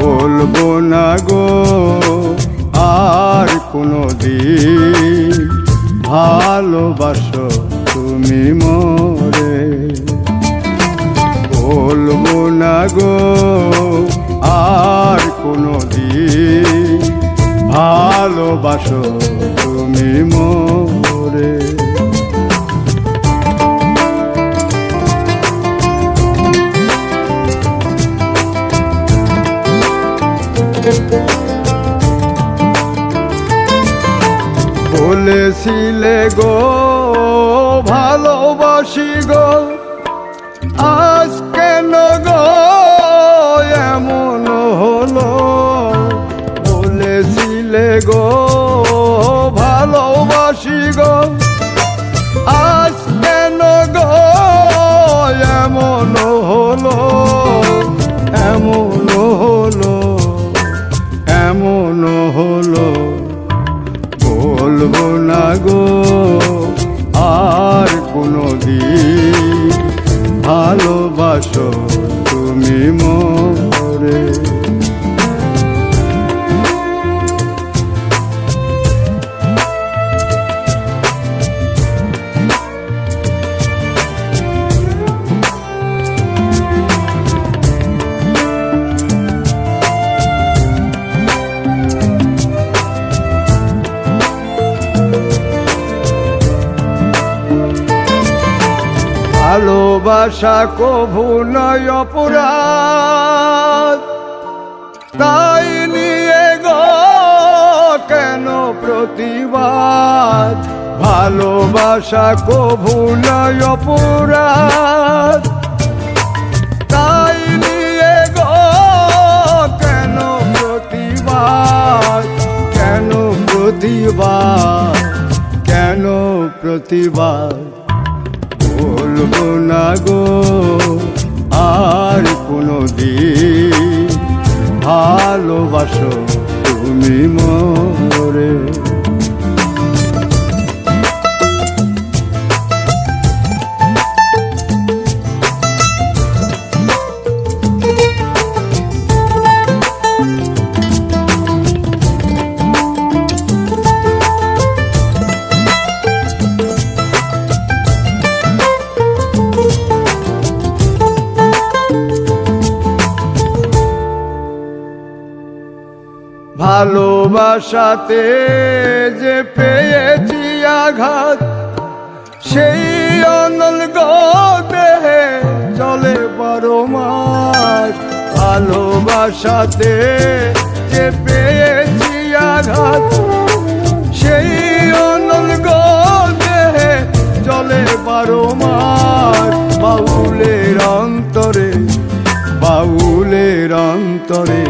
বলবো না গো আর কোনো দিন ভালোবাসো তুমি মোরে। বলবো না গো আর কোনো দিন ভালোবাসো তুমি মোরে। বলেছিলে গো ভালোবাসি গো, আজ কেন গো এমন হলো? বলেছিলে গো ভালোবাসি গো, আজ কেন গো এমন হলো? এমন হলো, এমন হলো। বলবো না গো আর কোনো দিন ভালোবাসো তুমি মোরে। ভালোবাসা কভু নয় অপরাধ, তাই নিয়ে গো কেন প্রতিবাদ? ভালোবাসা কভু নয় অপরাধ, তাই নিয়ে গো কেন প্রতিবাদ? কেন প্রতিবাদ? কেন প্রতিবাদ? বলবো না গো আর কোনো দিন ভালোবাসো তুমি মোরে। ভালোবাসাতে যে পেয়েছি আঘাত, সেই অনল গো দেহে চলে 12 মাস। ভালোবাসাতে যে পেয়েছি আঘাত, সেই অনল গো দেহে চলে 12 মাস। বাউলের অন্তরে, বাউলের অন্তরে